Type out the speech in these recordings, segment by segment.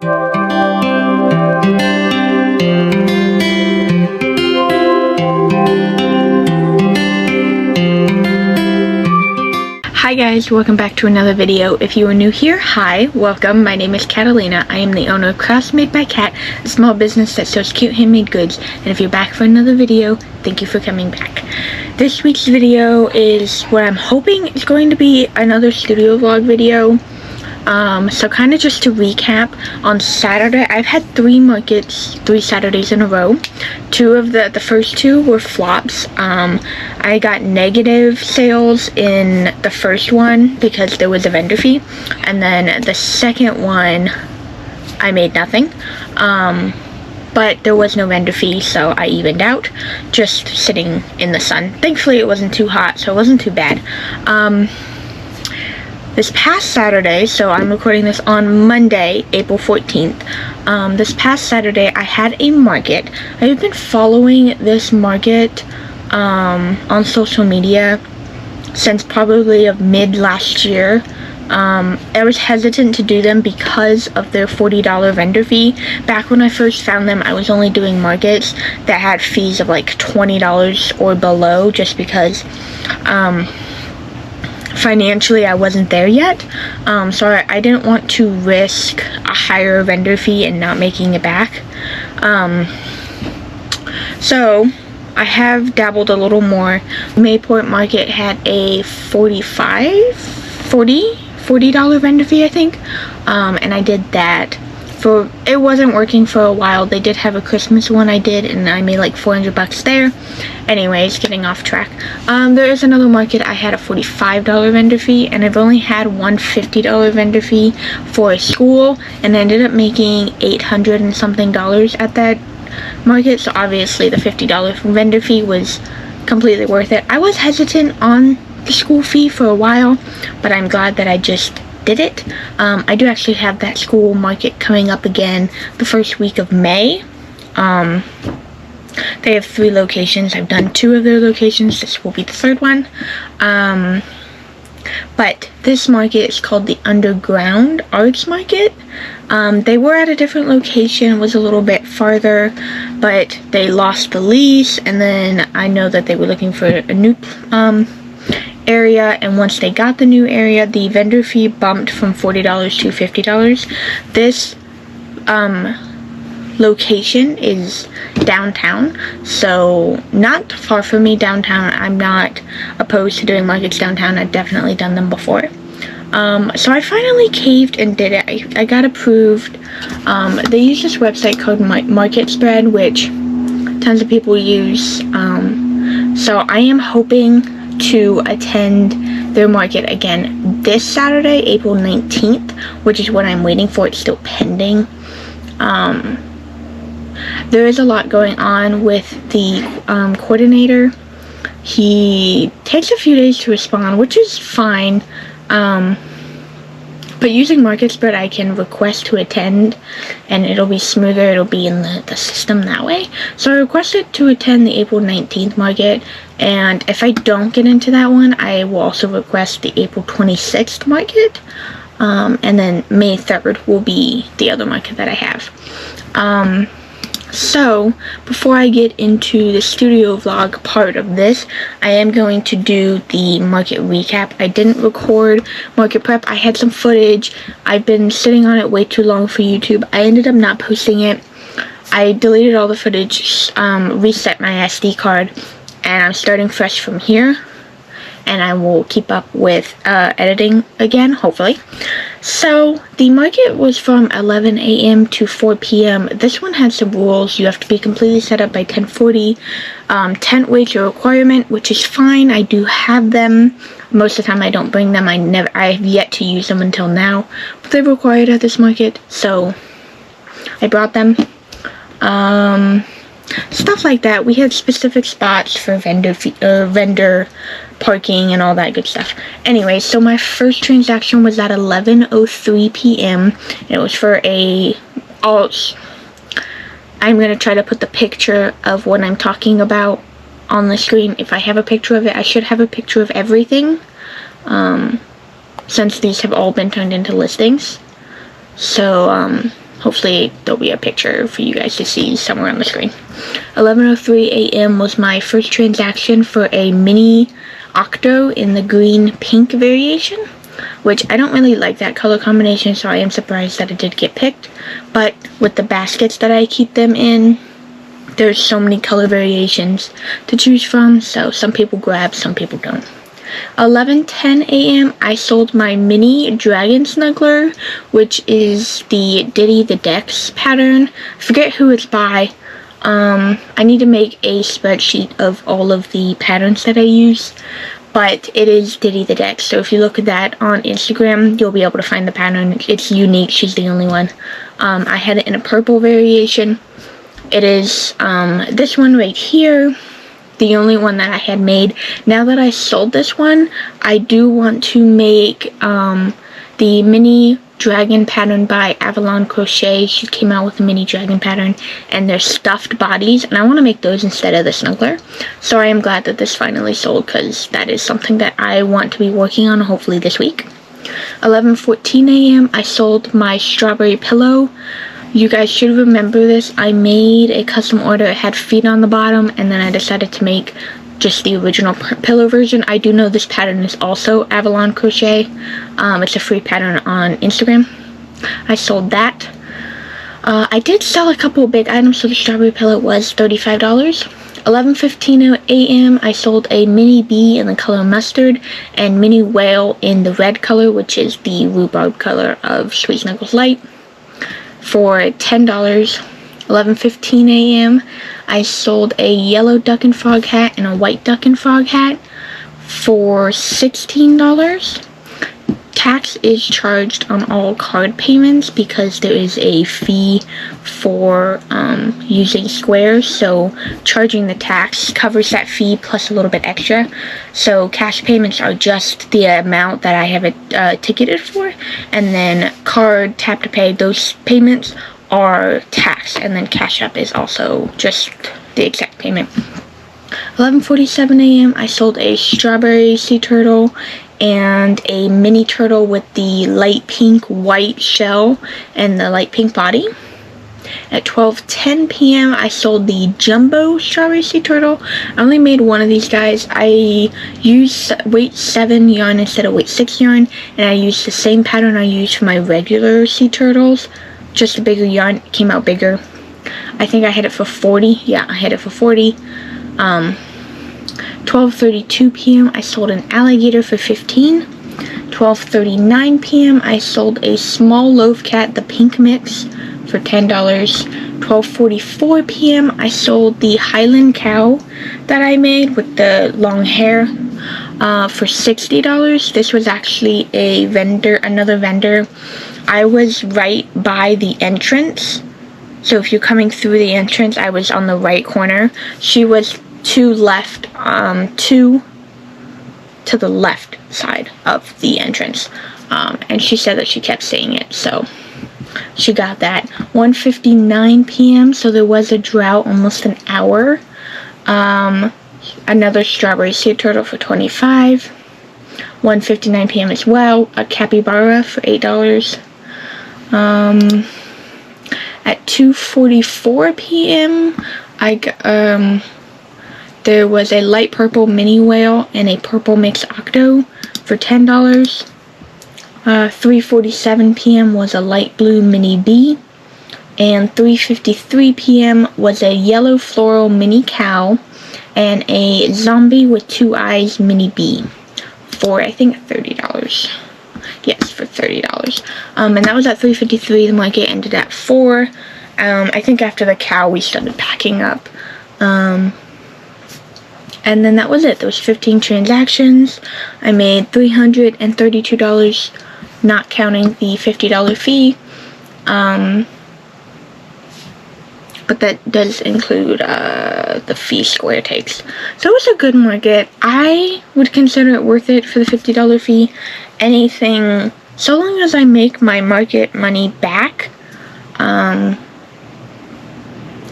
Hi guys, welcome back to another video. If you are new here, hi, welcome. My name is Catalina. I am the owner of Krafts Made by Cat, a small business that sells cute handmade goods. And if you're back for another video, thank you for coming back. This week's video is what I'm hoping is going to be another studio vlog video. So kind of just to recap, on Saturday, I've had 3 Saturdays in a row. The first 2 were flops. I got negative sales in the first one because there was a vendor fee. And then the second one, I made nothing. But there was no vendor fee, so I evened out, just sitting in the sun. Thankfully, it wasn't too hot, so it wasn't too bad. This past Saturday, so I'm recording this on Monday, April 14th. This past Saturday, I had a market. I've been following this market on social media since probably of mid last year. I was hesitant to do them because of their $40 vendor fee. Back when I first found them, I was only doing markets that had fees of like $20 or below, just because financially I wasn't there yet, so I didn't want to risk a higher vendor fee and not making it back. So I have dabbled a little more. Mayport Market had a $40 vendor fee, I think, and I did that. It wasn't working for a while. They did have a Christmas one I did, and I made like $400 there. Anyways, getting off track. There is another market. I had a $45 vendor fee, and I've only had one $50 vendor fee for a school, and I ended up making $800 and something at that market. So obviously the $50 vendor fee was completely worth it. I was hesitant on the school fee for a while, but I'm glad that I just did it. I do actually have that school market coming up again the first week of May. They have 3 locations. I've done 2 of their locations. This will be the 3rd one. But this market is called the Underground Arts Market. They were at a different location. It was a little bit farther, but they lost the lease, and then I know that they were looking for a new area, and once they got the new area, the vendor fee bumped from $40 to $50. This location is downtown, so not far from me downtown. I'm not opposed to doing markets downtown. I've definitely done them before. So I finally caved and did it. I got approved. They use this website called MarketSpread, which tons of people use. So I am hoping to attend their market again this Saturday, April 19th, which is what I'm waiting for. It's still pending. There is a lot going on with the coordinator. He takes a few days to respond, which is fine. But using MarketSpread, I can request to attend, and it'll be smoother. It'll be in the system that way. So I requested to attend the April 19th market, and if I don't get into that one, I will also request the April 26th market, and then May 3rd will be the other market that I have. So, before I get into the studio vlog part of this, I am going to do the market recap. I didn't record market prep. I had some footage. I've been sitting on it way too long for YouTube. I ended up not posting it. I deleted all the footage, reset my SD card, and I'm starting fresh from here. And I will keep up with editing again, hopefully. So, the market was from 11 a.m. to 4 p.m. This one had some rules. You have to be completely set up by 10:40. Tent weights are a requirement, which is fine. I do have them. Most of the time I don't bring them. I have yet to use them until now. But they're required at this market, so I brought them. Stuff like that. We had specific spots for vendor parking and all that good stuff. Anyway, so my first transaction was at 11:03 p.m. It was for I'm going to try to put the picture of what I'm talking about on the screen. If I have a picture of it, I should have a picture of everything, since these have all been turned into listings. So, Hopefully there'll be a picture for you guys to see somewhere on the screen. 11:03 a.m. was my first transaction for a mini octo in the green pink variation, which I don't really like that color combination, so I am surprised that it did get picked. But with the baskets that I keep them in, there's so many color variations to choose from, so some people grab, some people don't. 11:10 a.m. I sold my mini dragon snuggler, which is the Diddy the Dex pattern. I forget who it's by. I need to make a spreadsheet of all of the patterns that I use, but it is Diddy the Dex. So if you look at that on Instagram, you'll be able to find the pattern. It's unique. She's the only one. I had it in a purple variation. It is this one right here, the only one that I had made. Now that I sold this one, I do want to make the mini dragon pattern by Avalon Crochet. She came out with a mini dragon pattern, and they're stuffed bodies, and I want to make those instead of the snuggler. So I am glad that this finally sold, because that is something that I want to be working on hopefully this week. 11:14 a.m. I sold my strawberry pillow. You guys should remember this. I made a custom order. It had feet on the bottom, and then I decided to make just the original pillow version. I do know this pattern is also Avalon Crochet. It's a free pattern on Instagram. I sold that. I did sell a couple of big items, so the strawberry pillow was $35. 11:15 a.m. I sold a mini bee in the color mustard and mini whale in the red color, which is the rhubarb color of Sweet Snuggles Light, for $10. 11:15 a.m. I sold a yellow duck and frog hat and a white duck and frog hat for $16. Tax is charged on all card payments because there is a fee for using Square, so charging the tax covers that fee plus a little bit extra. So cash payments are just the amount that I have it ticketed for, and then card, tap to pay, those payments are taxed, and then Cash App is also just the exact payment. 11:47 a.m. I sold a strawberry sea turtle and a mini turtle with the light pink white shell and the light pink body. At 12:10 p.m. I sold the jumbo strawberry sea turtle. I only made one of these guys. I used weight 7 yarn instead of weight 6 yarn, and I used the same pattern I used for my regular sea turtles, just a bigger yarn. It came out bigger. I think I had it for 40. Yeah, I had it for 40. 12:32 p.m. I sold an alligator for $15. 12:39 p.m. I sold a small loaf cat, the pink mix, for $10. 12:44 p.m. I sold the Highland cow that I made with the long hair for $60. This was actually another vendor. I was right by the entrance, so if you're coming through the entrance, I was on the right corner. She was to the left side of the entrance, and she said that she kept saying it, so she got that. 1:59 p.m. so there was a drought, almost an hour. Another strawberry sea turtle for $25. 1:59 p.m. as well, a capybara for $8. At 2:44 p.m. there was a light purple mini whale and a purple mix octo for $10. 3:47 p.m. was a light blue mini bee, and 3:53 p.m. was a yellow floral mini cow and a zombie with 2 eyes mini bee for, I think, $30. Yes, for $30. And that was at 3:53. The market ended at 4. I think after the cow we started packing up. And then that was it. There was 15 transactions. I made $332, not counting the $50 fee. But that does include the fee Square takes. So it was a good market. I would consider it worth it for the $50 fee. Anything, so long as I make my market money back,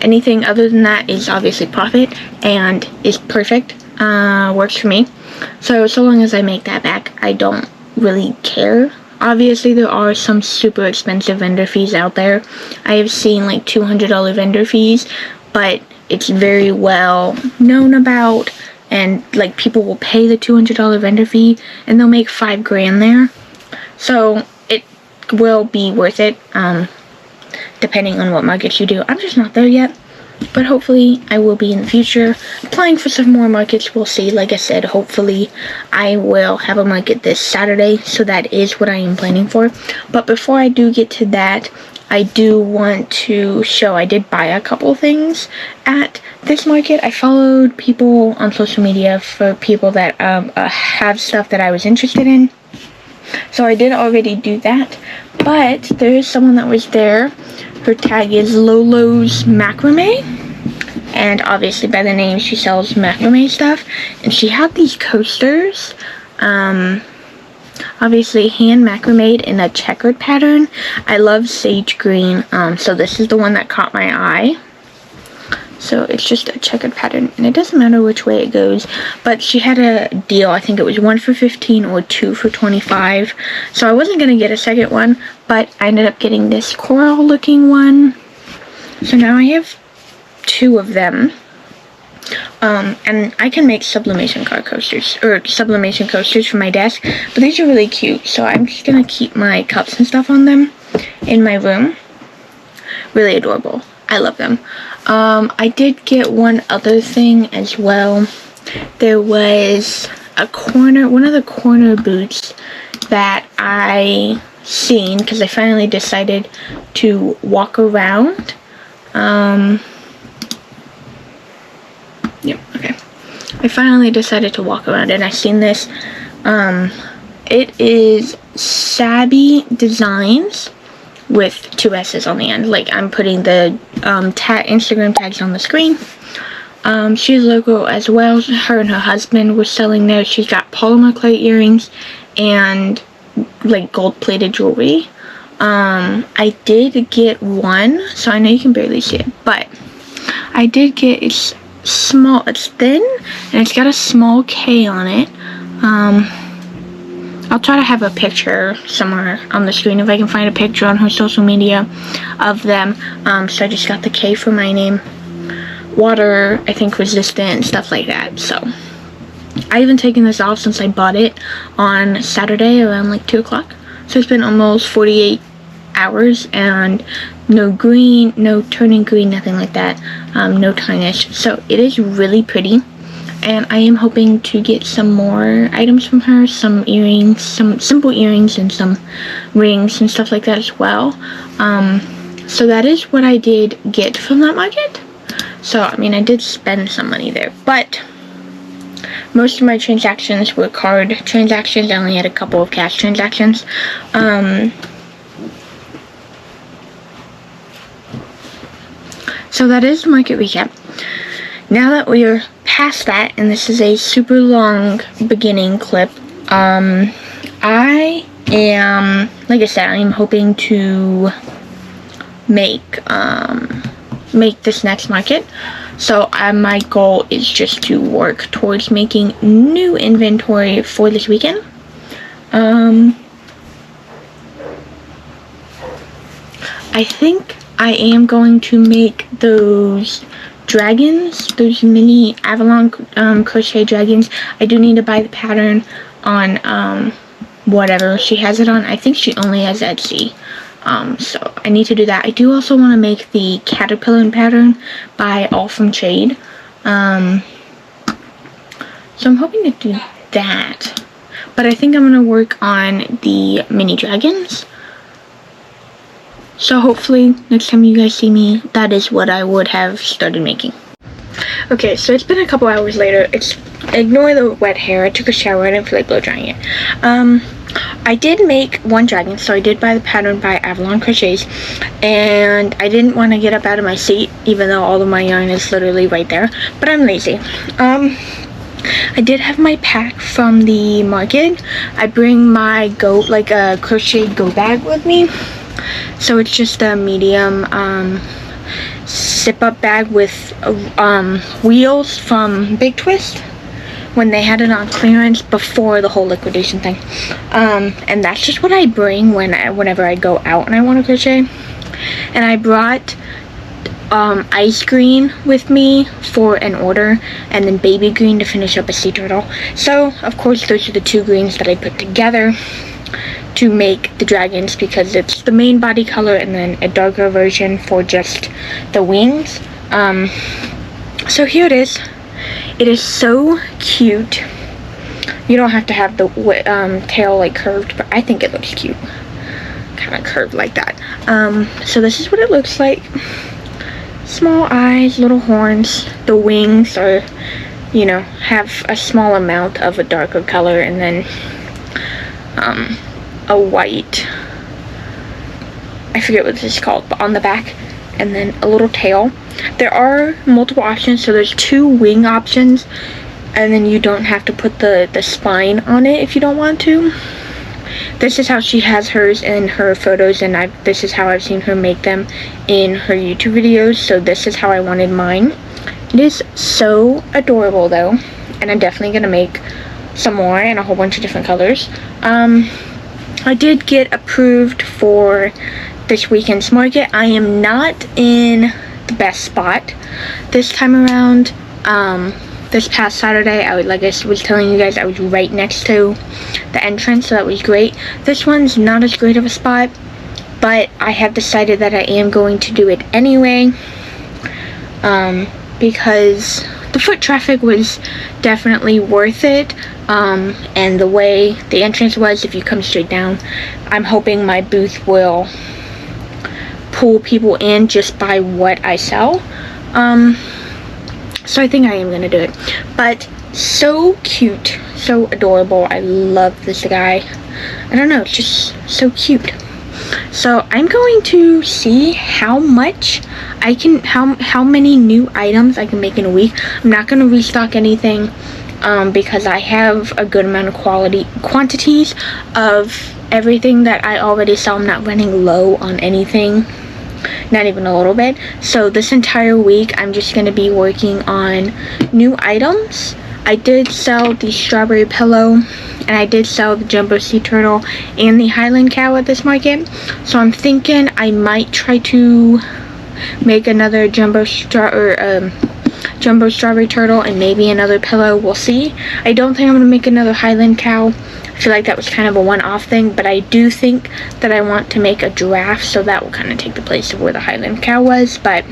anything other than that is obviously profit and is perfect, works for me. So long as I make that back, I don't really care Obviously, there are some super expensive vendor fees out there. I have seen like $200 vendor fees, but it's very well known about, and like people will pay the $200 vendor fee and they'll make $5,000 there. So it will be worth it, depending on what markets you do. I'm just not there yet, but hopefully I will be in the future. Applying for some more markets, we'll see. Like I said, hopefully I will have a market this Saturday, so that is what I am planning for. But before I do get to that, I do want to show I did buy a couple things at this market. I followed people on social media for people that have stuff that I was interested in. So I did already do that. But there is someone that was there. Her tag is Lolo's Macrame. And obviously by the name she sells macrame stuff. And she had these coasters. Obviously hand macrame in a checkered pattern. I love sage green, so this is the one that caught my eye. So it's just a checkered pattern, and it doesn't matter which way it goes, but she had a deal. I think it was 1 for $15 or 2 for $25. So I wasn't going to get a second one, but I ended up getting this coral looking one. So now I have 2 of them. And I can make sublimation car coasters, or sublimation coasters for my desk, but these are really cute, so I'm just gonna keep my cups and stuff on them in my room. Really adorable. I love them. I did get one other thing as well. There was one of the corner boots that I seen, because I finally decided to walk around. Yep, okay. I finally decided to walk around, and I seen this. It is Sabby Designs with 2 S's on the end. Like, I'm putting the Instagram tags on the screen. She's local as well. Her and her husband were selling there. She's got polymer clay earrings and like gold-plated jewelry. I did get one, so I know you can barely see it, but I did get it's small, it's thin, and it's got a small K on it. I'll try to have a picture somewhere on the screen if I can find a picture on her social media of them. So I just got the K for my name. Water, I think, resistant and stuff like that. So I haven't taken this off since I bought it on Saturday around like 2 o'clock. So it's been almost 48 hours, and no green, no turning green, nothing like that, no tarnish. So it is really pretty, and I am hoping to get some more items from her, some earrings, some simple earrings, and some rings and stuff like that as well. So that is what I did get from that market. So I mean, I did spend some money there, but most of my transactions were card transactions. I only had a couple of cash transactions. So that is the market recap. Now that we are past that, and this is a super long beginning clip, I am, like I said, I am hoping to make this next market. So my goal is just to work towards making new inventory for this weekend. I think I am going to make those dragons, those mini Avalon crochet dragons. I do need to buy the pattern on whatever she has it on. I think she only has Etsy. So I need to do that. I do also want to make the caterpillar pattern by All From Shade. So I'm hoping to do that. But I think I'm going to work on the mini dragons. So hopefully next time you guys see me, that is what I would have started making. Okay, so it's been a couple hours later. Ignore the wet hair. I took a shower. I didn't feel like blow drying it. I did make one dragon, so I did buy the pattern by Avalon Crochets, and I didn't want to get up out of my seat, even though all of my yarn is literally right there, but I'm lazy. I did have my pack from the market. I bring my a crochet go bag with me, so it's just a medium zip up bag with wheels from Big Twist, when they had it on clearance before the whole liquidation thing. And that's just what I bring whenever I go out and I want to crochet. And I brought ice green with me for an order, and then baby green to finish up a sea turtle. So of course those are the two greens that I put together to make the dragons, because it's the main body color and then a darker version for just the wings. So here it is. It is so cute. You don't have to have the tail like curved, but I think it looks cute, kind of curved like that. So this is what it looks like. Small eyes, little horns. The wings are, you know, have a small amount of a darker color, and then a white, I forget what this is called, but on the back, and then a little tail. There are multiple options, so there's 2 wing options, and then you don't have to put the spine on it if you don't want to. This is how she has hers in her photos, and this is how I've seen her make them in her YouTube videos, so this is how I wanted mine. It is so adorable though, and I'm definitely gonna make some more in a whole bunch of different colors. I did get approved for this weekend's market. I am not in the best spot this time around. This past Saturday, like I was telling you guys, I was right next to the entrance, so that was great. This one's not as great of a spot, but I have decided that I am going to do it anyway, because the foot traffic was definitely worth it, and the way the entrance was, if you come straight down, I'm hoping my booth will pull people in just by what I sell. So I think I am gonna do it. But so cute, so adorable. I love this guy. I don't know, it's just so cute. So I'm going to see how much I can, how many new items I can make in a week. I'm not gonna restock anything, because I have a good amount of quantities of everything that I already sell. I'm not running low on anything. Not even a little bit. So this entire week I'm just going to be working on new items. I did sell the strawberry pillow, and I did sell the jumbo sea turtle and the Highland cow at this market. So I'm thinking I might try to make another jumbo strawberry turtle and maybe another pillow. We'll see. I don't think I'm going to make another Highland cow. I feel like that was kind of a one-off thing, but I do think that I want to make a giraffe, so that will kind of take the place of where the Highland cow was. But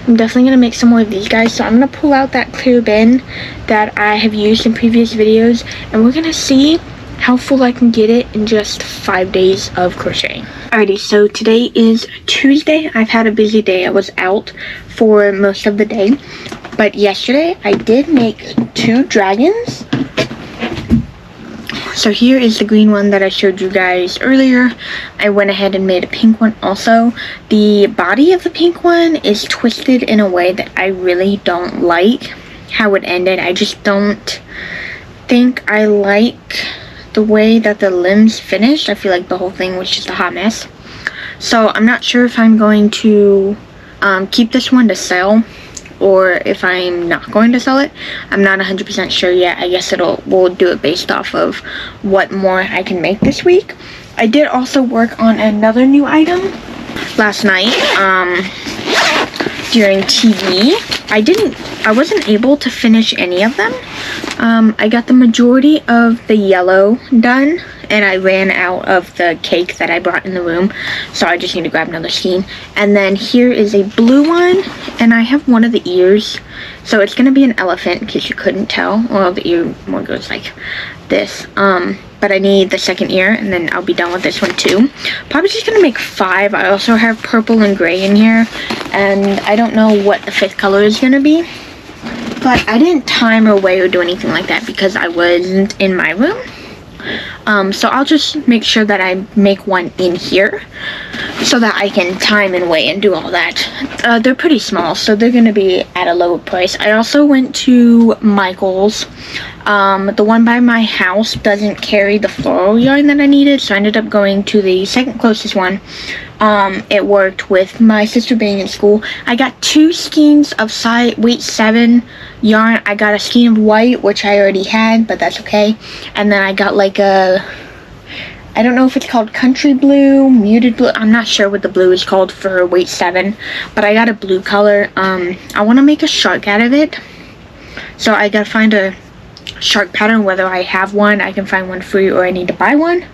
I'm definitely going to make some more of these guys, so I'm going to pull out that clear bin that I have used in previous videos, and we're going to see how full I can get it in just 5 days of crocheting. Alrighty, so today is Tuesday. I've had a busy day. I was out for most of the day, but yesterday I did make 2 dragons. So here is the green one that I showed you guys earlier. I went ahead and made a pink one also. The body of the pink one is twisted in a way that I really don't like how it ended. I just don't think I like the way that the limbs finished. I feel like the whole thing was just a hot mess. So I'm not sure if I'm going to keep this one to sell, or if I'm not going to sell it. I'm not 100% sure yet. I guess we'll do it based off of what more I can make this week. I did also work on another new item last night during TV. I wasn't able to finish any of them. I got the majority of the yellow done, and I ran out of the cake that I brought in the room, so I just need to grab another skein. And then here is a blue one, and I have one of the ears, so it's gonna be an elephant in case you couldn't tell. Well, the ear more goes like this, but I need the second ear, and then I'll be done with this one too. Probably just gonna make 5. I also have purple and gray in here, and I don't know what the 5th color is gonna be, but I didn't time or weigh or do anything like that because I wasn't in my room. So I'll just make sure that I make one in here so that I can time and weigh and do all that. They're pretty small, so they're going to be at a lower price. I also went to Michael's. The one by my house doesn't carry the floral yarn that I needed, so I ended up going to the second closest one, It worked with my sister being in school. I got 2 skeins of weight 7 yarn. I got a skein of white, which I already had, but that's okay. And then I got like a, I don't know if it's called country blue, muted blue. I'm not sure what the blue is called for weight 7, but I got a blue color. I want to make a shark out of it, so I gotta find a shark pattern. Whether I have one, I can find one free, or I need to buy one.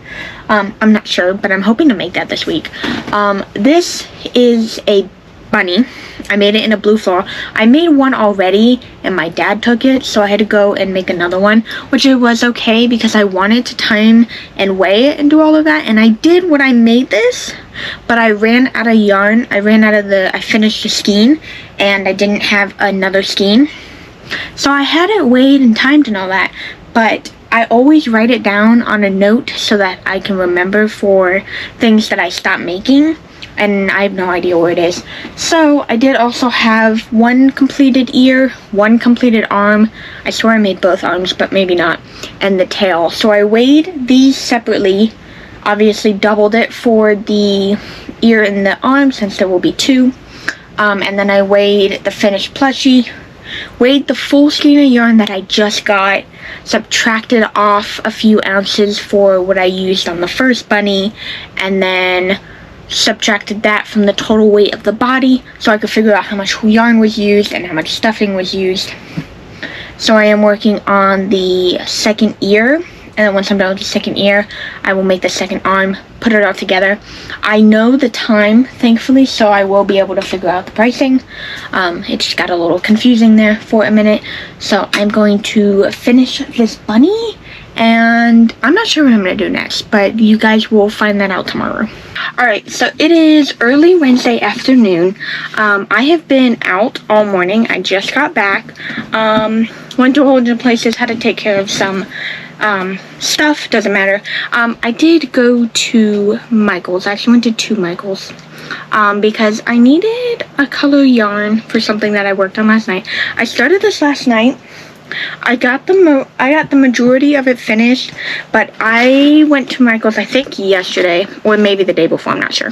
I'm not sure, but I'm hoping to make that this week. This is a bunny. I made it in a blue floral. I made one already and my dad took it, so I had to go and make another one, which it was okay because I wanted to time and weigh it and do all of that, and I did when I made this, but I ran out of yarn. I finished the skein and I didn't have another skein, so I had it weighed and timed and all that, but I always write it down on a note so that I can remember for things that I stopped making, and I have no idea where it is. So I did also have 1 completed ear, 1 completed arm. I swear I made both arms, but maybe not, and the tail. So I weighed these separately, obviously doubled it for the ear and the arm since there will be 2, and then I weighed the finished plushie, weighed the full skein of yarn that I just got, subtracted off a few ounces for what I used on the first bunny, and then subtracted that from the total weight of the body so I could figure out how much yarn was used and how much stuffing was used. So I am working on the second ear, and then once I'm done with the second ear, I will make the second arm, put it all together. I know the time, thankfully, so I will be able to figure out the pricing. It just got a little confusing there for a minute. So I'm going to finish this bunny, and I'm not sure what I'm going to do next, but you guys will find that out tomorrow. Alright, so it is early Wednesday afternoon. I have been out all morning. I just got back. Went to a whole bunch of places, had to take care of some stuff, doesn't matter. I did go to Michael's. I actually went to 2 Michael's because I needed a color yarn for something that I worked on last night. I started this last night. I got the majority of it finished, but I went to Michael's, I think yesterday, or maybe the day before, I'm not sure.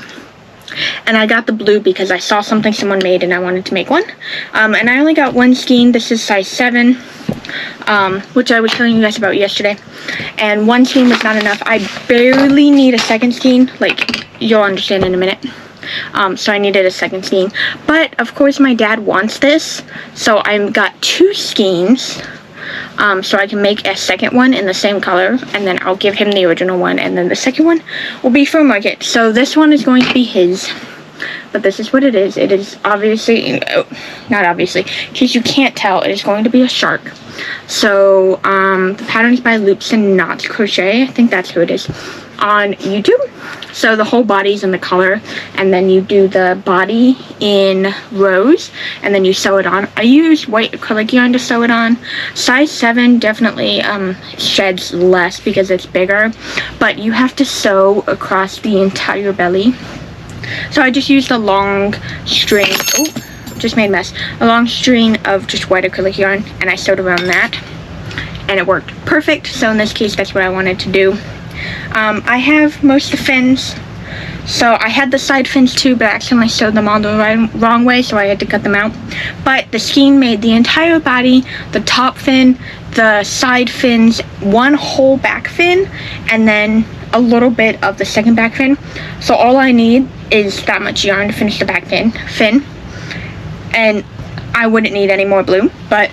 And I got the blue because I saw something someone made and I wanted to make one. And I only got 1 skein. This is size 7, which I was telling you guys about yesterday. And 1 skein was not enough. I barely need a second skein. Like, you'll understand in a minute. So I needed a second skein. But, of course, my dad wants this. So I got 2 skeins. So I can make a second one in the same color, and then I'll give him the original one, and then the second one will be for Market. So this one is going to be his, but this is what it is. It is obviously, not obviously, in case you can't tell, it is going to be a shark. So the pattern is by Loops and Knots Crochet. I think that's who it is on YouTube. So the whole body's in the color, and then you do the body in rows, and then you sew it on. I use white acrylic yarn to sew it on. Size 7 definitely sheds less because it's bigger, but you have to sew across the entire belly. So I just used a long string, just made a mess, a long string of just white acrylic yarn, and I sewed around that, and it worked perfect. So in this case, that's what I wanted to do. I have most of the fins, so I had the side fins too, but I accidentally sewed them all the wrong way, so I had to cut them out. But the skein made the entire body, the top fin, the side fins, 1 whole back fin, and then a little bit of the second back fin. So all I need is that much yarn to finish the back fin, and I wouldn't need any more blue, but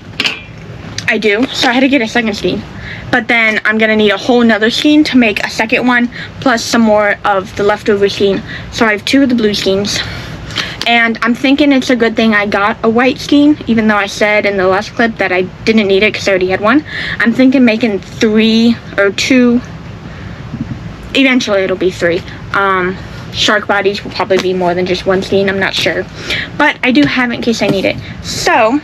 I do, so I had to get a second skein. But then I'm going to need a whole nother skein to make a second one, plus some more of the leftover skein. So I have 2 of the blue skeins. And I'm thinking it's a good thing I got a white skein, even though I said in the last clip that I didn't need it because I already had 1. I'm thinking making 3 or 2. Eventually it'll be 3. Shark bodies will probably be more than just 1 skein, I'm not sure. But I do have it in case I need it. So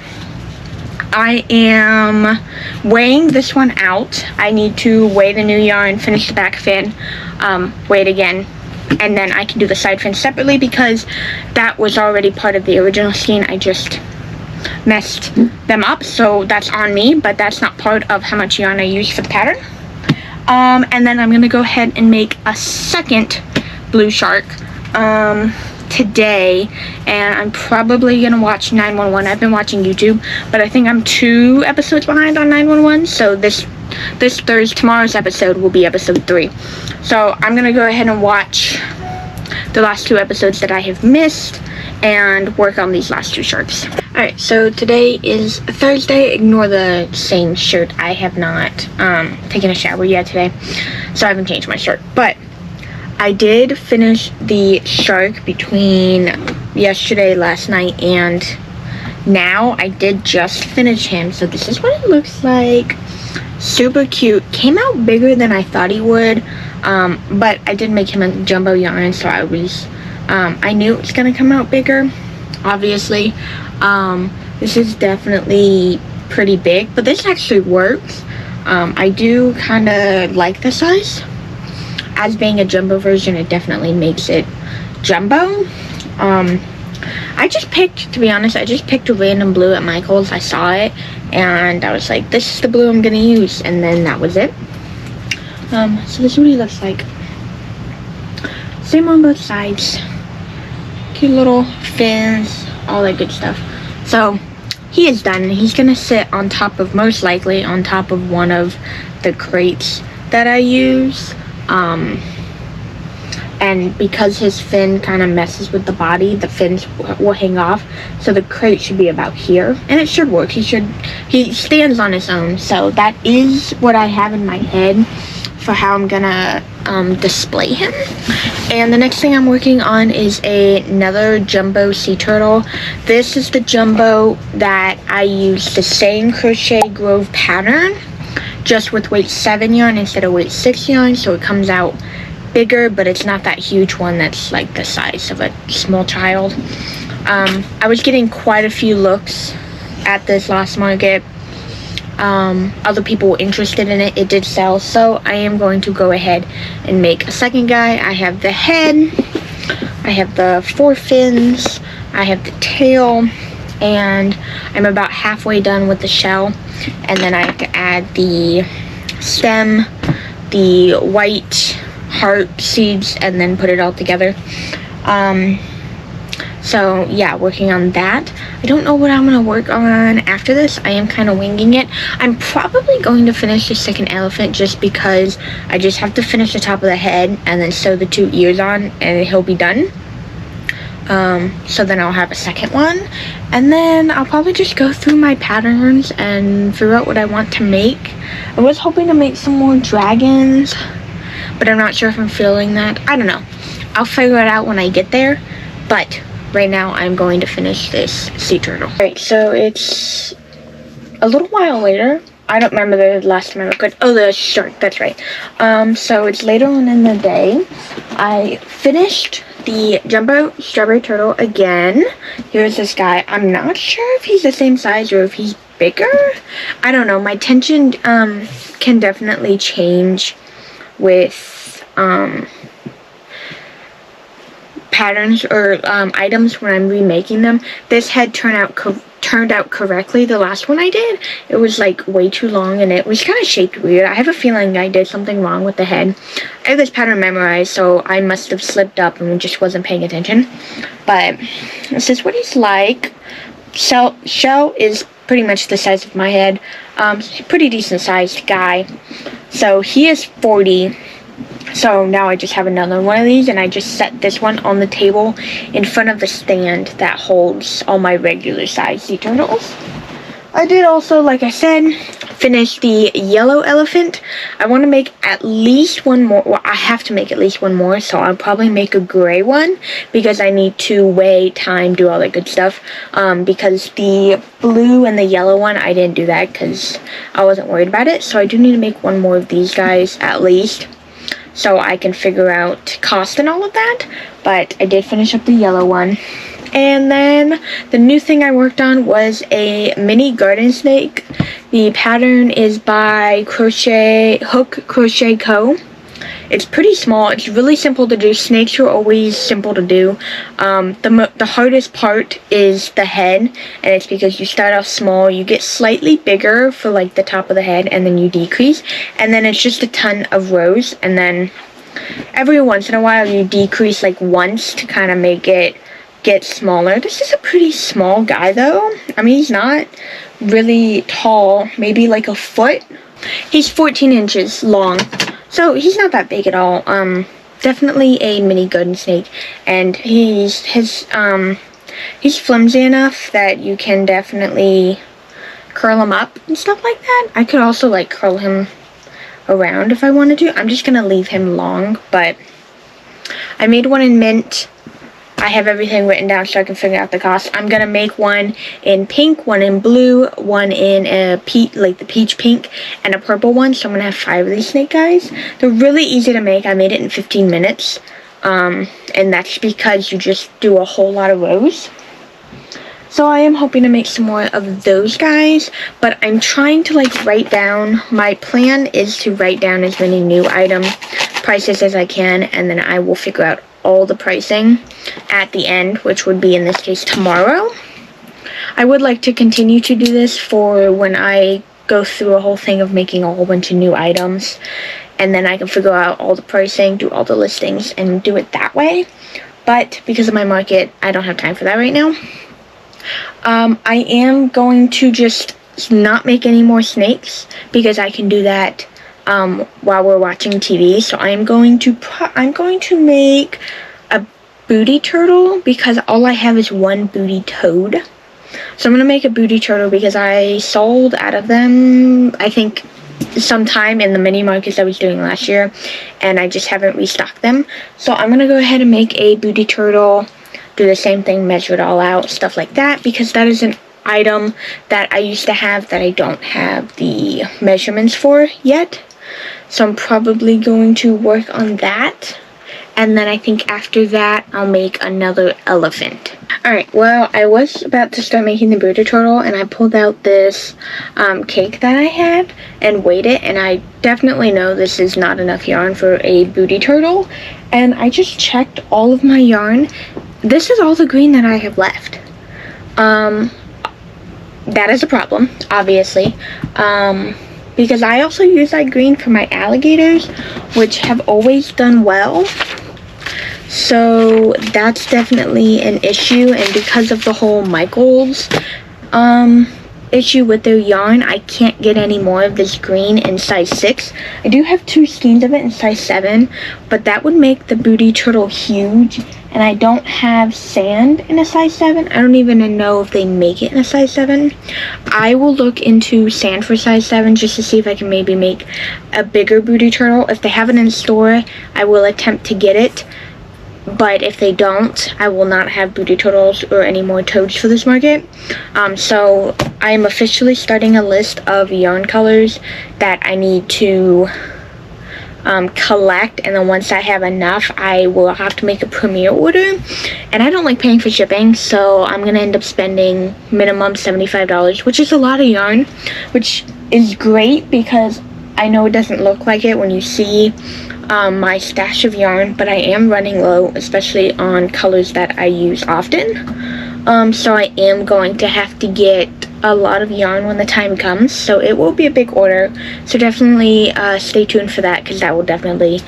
I am weighing this one out. I need to weigh the new yarn, finish the back fin, weigh it again, and then I can do the side fin separately because that was already part of the original skein. I just messed them up, so that's on me, but that's not part of how much yarn I used for the pattern. And then I'm going to go ahead and make a second blue shark. today, and I'm probably gonna watch 911. I've been watching YouTube, but I think I'm 2 episodes behind on 911, so tomorrow's episode will be episode 3. So I'm gonna go ahead and watch the last 2 episodes that I have missed and work on these last 2 sharks. Alright, so today is Thursday. Ignore the same shirt. I have not taken a shower yet today, so I haven't changed my shirt. But I did finish the shark between yesterday, last night, and now. I did just finish him, so this is what it looks like. Super cute. Came out bigger than I thought he would, but I did make him a jumbo yarn, so I knew it was gonna come out bigger, obviously. This is definitely pretty big, but this actually works. I do kind of like the size. As being a jumbo version, it definitely makes it jumbo. To be honest, I just picked a random blue at Michael's. I saw it, and I was like, this is the blue I'm gonna use, and then that was it. So this is what he looks like. Same on both sides. Cute little fins, all that good stuff. So he is done. He's gonna sit on top of, most likely on top of one of the crates that I use. And because his fin kind of messes with the body, the fins will hang off, so the crate should be about here, and it should work. He stands on his own. So that is what I have in my head for how I'm gonna display him. And the next thing I'm working on is another jumbo sea turtle. This is the jumbo that I use the same Crochet Grove pattern, just with weight 7 yarn instead of weight 6 yarn, so it comes out bigger, but it's not that huge one that's like the size of a small child. I was getting quite a few looks at this last market. Other people were interested in it. It did sell, so I am going to go ahead and make a second guy. I have the head, I have the 4 fins, I have the tail, and I'm about halfway done with the shell. And then I have to add the stem, the white heart seeds, and then put it all together. So yeah, working on that. I don't know what I'm gonna work on after this. I am kind of winging it. I'm probably going to finish the second elephant, just because I just have to finish the top of the head and then sew the 2 ears on, and he'll be done. So then I'll have a second one, and then I'll probably just go through my patterns and figure out what I want to make. I was hoping to make some more dragons, but I'm not sure if I'm feeling that. I don't know. I'll figure it out when I get there, but right now I'm going to finish this sea turtle. Alright, so it's a little while later. I don't remember the last time I recorded. Oh, the shark, that's right. So it's later on in the day. I finished the jumbo strawberry turtle again. Here's this guy. I'm not sure if he's the same size or if he's bigger. I don't know. My tension can definitely change with patterns or items when I'm remaking them. This head turned out correctly. The last one I did, it was like way too long, and it was kind of shaped weird. I have a feeling I did something wrong with the head. I have this pattern memorized, so I must have slipped up and just wasn't paying attention. But this is what he's like. Shell is pretty much the size of my head. Pretty decent sized guy. So he is 40. So now I just have another one of these, and I just set this one on the table in front of the stand that holds all my regular size sea turtles. I did also, like I said, finish the yellow elephant. I want to make at least one more. Well, I have to make at least one more, so I'll probably make a gray one, because I need to weigh, time, do all that good stuff. Because the blue and the yellow one, I didn't do that because I wasn't worried about it. So I do need to make one more of these guys at least, so I can figure out cost and all of that. But I did finish up the yellow one. And then the new thing I worked on was a mini garden snake. The pattern is by Hook Crochet Co. It's pretty small. It's really simple to do. Snakes are always simple to do. The hardest part is the head, and it's because you start off small, you get slightly bigger for like the top of the head, and then you decrease, and then it's just a ton of rows, and then every once in a while you decrease like once to kind of make it get smaller. This is a pretty small guy though. I mean, he's not really tall, maybe like a foot. He's 14 inches long, so he's not that big at all. Definitely a mini golden snake, and he's flimsy enough that you can definitely curl him up and stuff like that. I could also like curl him around if I wanted to. I'm just gonna leave him long, but I made one in mint. I have everything written down so I can figure out the cost. I'm gonna make one in pink, one in blue, one in a like the peach pink, and a purple one. So I'm gonna have 5 of these snake guys. They're really easy to make. I made it in 15 minutes. And that's because you just do a whole lot of rows. So I am hoping to make some more of those guys, but I'm trying to like write down, my plan is to write down as many new item prices as I can, and then I will figure out all the pricing at the end, which would be in this case tomorrow. I would like to continue to do this for when I go through a whole thing of making a whole bunch of new items, and then I can figure out all the pricing, do all the listings, and do it that way. But because of my market, I don't have time for that right now. I am going to just not make any more snakes because I can do that while we're watching TV. So I'm going to make a booty turtle because all I have is one booty toad. So I'm gonna make a booty turtle because I sold out of them, I think, sometime in the mini markets I was doing last year, and I just haven't restocked them. So I'm gonna go ahead and make a booty turtle. Do the same thing, measure it all out, stuff like that, because that is an item that I used to have that I don't have the measurements for yet. So I'm probably going to work on that, and then I think after that I'll make another elephant. Alright, well, I was about to start making the booty turtle, and I pulled out this cake that I had and weighed it, and I definitely know this is not enough yarn for a booty turtle, and I just checked all of my yarn. This is all the green that I have left. That is a problem, obviously, because I also use that green for my alligators, which have always done well. So that's definitely an issue, and because of the whole Michaels issue with their yarn, I can't get any more of this green in size 6. I do have 2 skeins of it in size 7, but that would make the booty turtle huge, and I don't have sand in a size 7. I don't even know if they make it in a size 7. I will look into sand for size 7 just to see if I can maybe make a bigger booty turtle. If they have it in store, I will attempt to get it. But if they don't, I will not have booty turtles or any more toads for this market. So I am officially starting a list of yarn colors that I need to collect, and then once I have enough, I will have to make a premiere order, and I don't like paying for shipping, so I'm gonna end up spending minimum $75, which is a lot of yarn, which is great because I know it doesn't look like it when you see my stash of yarn, but I am running low, especially on colors that I use often. So I am going to have to get a lot of yarn when the time comes, so it will be a big order. So definitely stay tuned for that, because that will definitely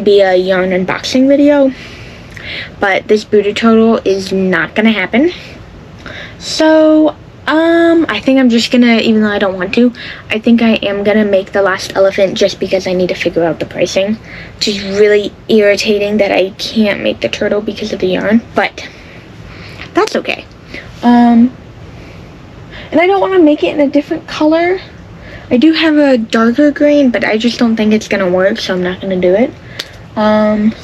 be a yarn unboxing video. But this booty turtle is not gonna happen. So I think I'm just gonna, even though I don't want to, I think I am gonna make the last elephant just because I need to figure out the pricing, which is really irritating that I can't make the turtle because of the yarn, but that's okay. And I don't want to make it in a different color. I do have a darker green, but I just don't think it's gonna work, so I'm not gonna do it.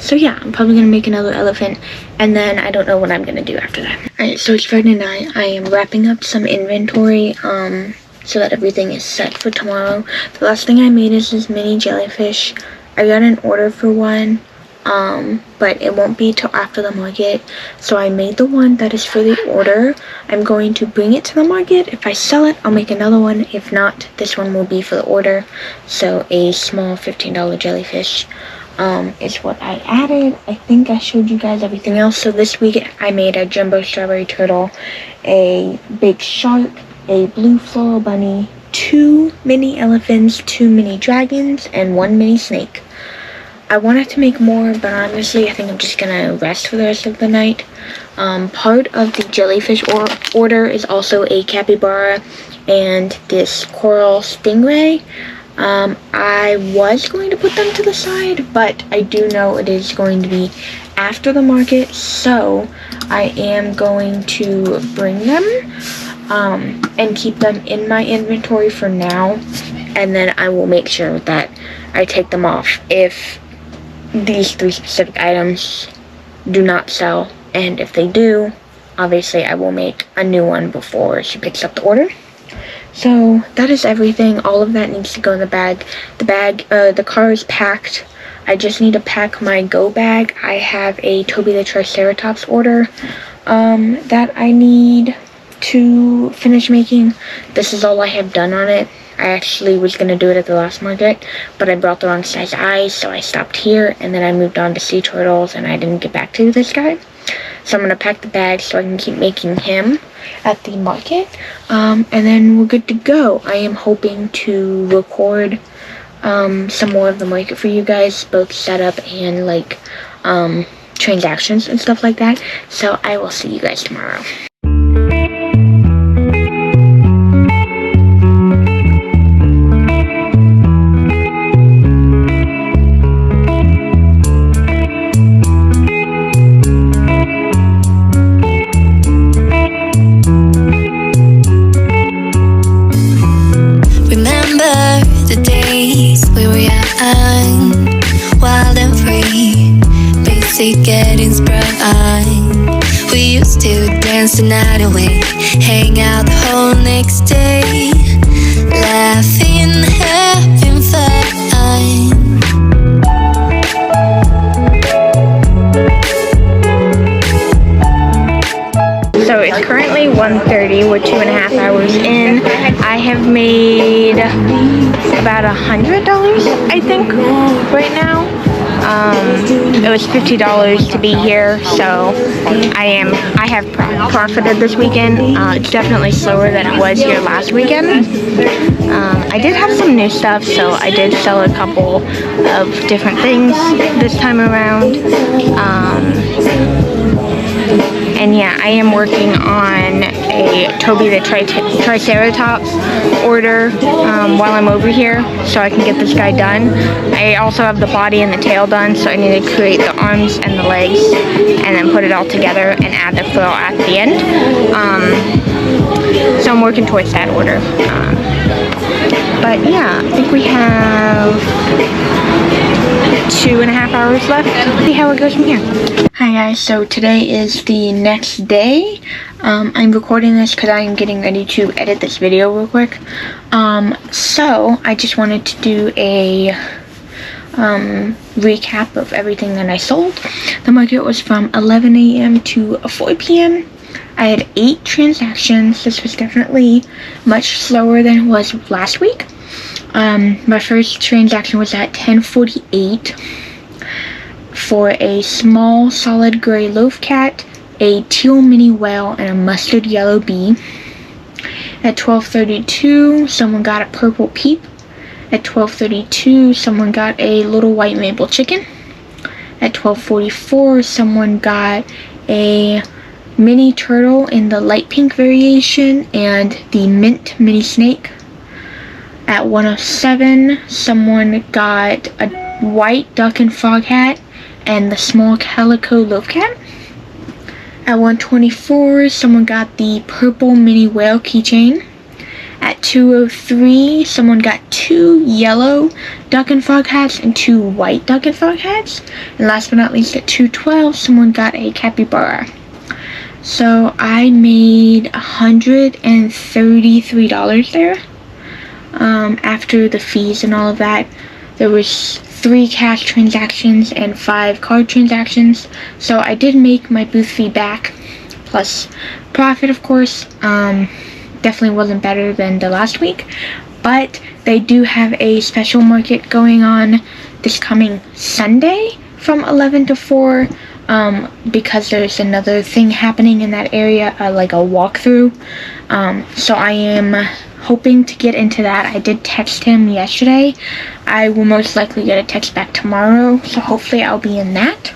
So yeah, I'm probably gonna make another elephant, and then I don't know what I'm gonna do after that. Alright, so it's Friday night. I am wrapping up some inventory, so that everything is set for tomorrow. The last thing I made is this mini jellyfish. I got an order for one, but it won't be till after the market, so I made the one that is for the order. I'm going to bring it to the market. If I sell it, I'll make another one. If not, this one will be for the order. So a small $15 jellyfish is what I added. I think I showed you guys everything else. So this week I made a jumbo strawberry turtle, a big shark, a blue floral bunny, 2 mini elephants, 2 mini dragons, and 1 mini snake. I wanted to make more, but honestly, I think I'm just gonna rest for the rest of the night. Part of the jellyfish order is also a capybara and this coral stingray. I was going to put them to the side, but I do know it is going to be after the market, so I am going to bring them and keep them in my inventory for now, and then I will make sure that I take them off if these 3 specific items do not sell, and if they do, obviously I will make a new one before she picks up the order. So that is everything. All of that needs to go in the bag. The car is packed. I just need to pack my go bag. I have a Toby the Triceratops order that I need to finish making. This is all I have done on it. I actually was going to do it at the last market, but I brought the wrong size eyes, so I stopped here, and then I moved on to sea turtles, and I didn't get back to this guy. So I'm going to pack the bag so I can keep making him at the market, and then we're good to go. I am hoping to record some more of the market for you guys, both setup and like transactions and stuff like that. So I will see you guys tomorrow. Wild and free, basic getting sprung. We used to dance the night away, hang out the whole next day, laughing, having fun. So it's currently 1:30. We're 2.5 hours in. I have made about $100, I think, right now. It was $50 to be here, so I have profited this weekend. It's definitely slower than it was here last weekend. I did have some new stuff, so I did sell a couple of different things this time around. And yeah, I am working on a Toby the Triceratops order while I'm over here, so I can get this guy done. I also have the body and the tail done, so I need to create the arms and the legs and then put it all together and add the frill at the end. So I'm working towards that order. But yeah, I think we have 2.5 hours left. See how it goes from here. Hi guys, so today is the next day. I'm recording this because I am getting ready to edit this video real quick. So I just wanted to do a recap of everything that I sold. The market was from 11 a.m. to 4 p.m. I had 8 transactions. This was definitely much slower than it was last week. My first transaction was at 10:48 for a small solid gray loaf cat, a teal mini whale, and a mustard yellow bee. At 12:32, someone got a purple peep. At 12:32, someone got a little white maple chicken. At 12:44, someone got a mini turtle in the light pink variation and the mint mini snake. At 1:07, someone got a white duck and frog hat and the small calico loaf cat. At 1:24, someone got the purple mini whale keychain. At 2:03, someone got 2 yellow duck and frog hats and 2 white duck and frog hats. And last but not least, at 2:12, someone got a capybara. So I made $133 there. After the fees and all of that, there was 3 cash transactions and 5 card transactions. So I did make my booth fee back, plus profit, of course. Definitely wasn't better than the last week, but they do have a special market going on this coming Sunday from 11 to 4. because there's another thing happening in that area, like a walkthrough. So I am hoping to get into that. I did text him yesterday. I will most likely get a text back tomorrow, so hopefully I'll be in that.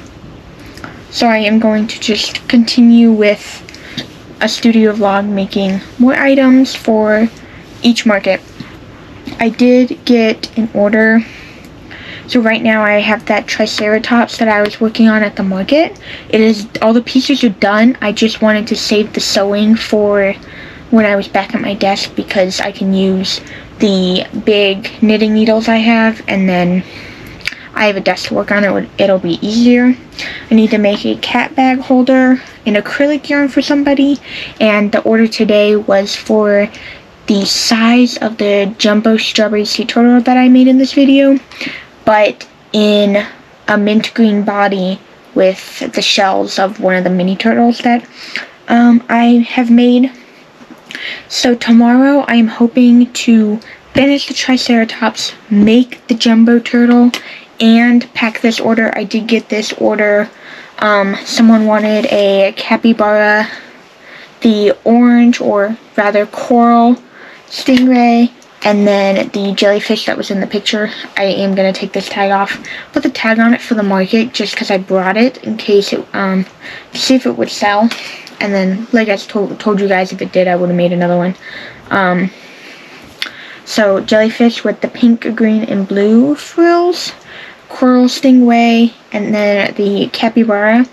So I am going to just continue with a studio vlog, making more items for each market. I did get an order. So right now I have that Triceratops that I was working on at the market. It is, all the pieces are done. I just wanted to save the sewing for when I was back at my desk, because I can use the big knitting needles I have, and then I have a desk to work on. It'll be easier. I need to make a cat bag holder in acrylic yarn for somebody, and the order today was for the size of the jumbo strawberry sea turtle that I made in this video, but in a mint green body with the shells of one of the mini turtles that I have made. So tomorrow I am hoping to finish the Triceratops, make the jumbo turtle, and pack this order. I did get this order. Someone wanted a capybara, the orange, or rather coral stingray, and then the jellyfish that was in the picture. I am going to take this tag off, put the tag on it for the market, just because I brought it in case it, to see if it would sell. And then, like I told you guys, if it did, I would have made another one. So jellyfish with the pink, green, and blue frills, coral stingray, and then the capybara.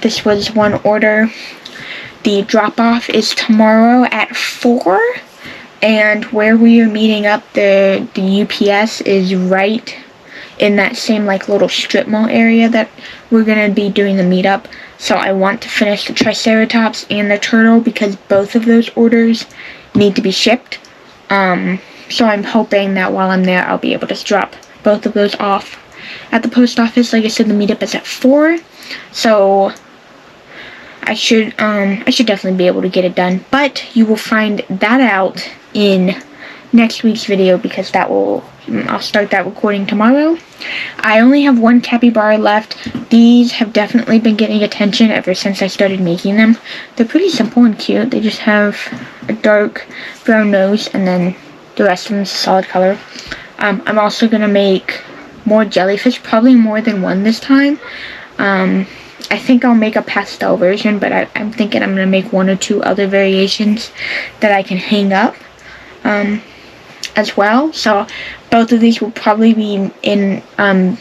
This was one order. The drop-off is tomorrow at 4, and where we are meeting up, the UPS is right in that same like little strip mall area that we're going to be doing the meetup. So I want to finish the Triceratops and the turtle, because both of those orders need to be shipped. So I'm hoping that while I'm there, I'll be able to drop both of those off at the post office. Like I said, the meetup is at 4, so I should definitely be able to get it done. But you will find that out in next week's video, because I'll start that recording tomorrow. I only have one capybara left. These have definitely been getting attention ever since I started making them. They're pretty simple and cute. They just have a dark brown nose, and then the rest of them is a solid color. I'm also going to make more jellyfish, probably more than one this time. I think I'll make a pastel version, but I'm thinking I'm going to make 1 or 2 other variations that I can hang up as well. So both of these will probably be in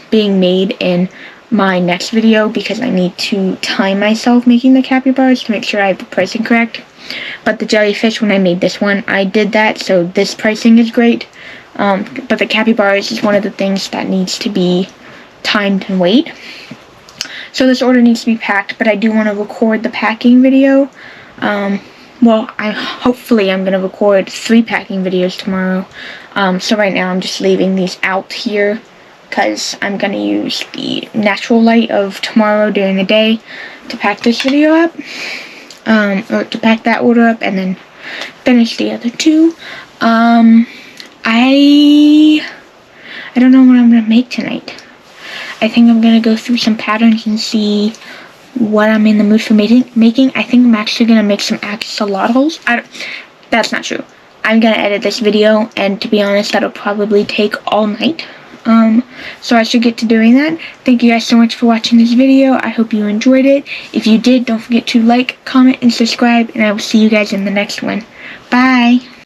being made in my next video, because I need to time myself making the capybaras to make sure I have the pricing correct. But the jellyfish, when I made this one, I did that, so this pricing is great. But the capybaras is one of the things that needs to be timed and weighed. So this order needs to be packed, but I do want to record the packing video. Well, hopefully I'm going to record 3 packing videos tomorrow. So right now I'm just leaving these out here, because I'm going to use the natural light of tomorrow during the day to pack this video up. Or to pack that order up and then finish the other 2. I don't know what I'm going to make tonight. I think I'm going to go through some patterns and see what I'm in the mood for making. I think I'm actually going to make some axolotls. That's not true. I'm going to edit this video, and to be honest, that'll probably take all night. So I should get to doing that. Thank you guys so much for watching this video. I hope you enjoyed it. If you did, don't forget to like, comment, and subscribe, and I will see you guys in the next one. Bye!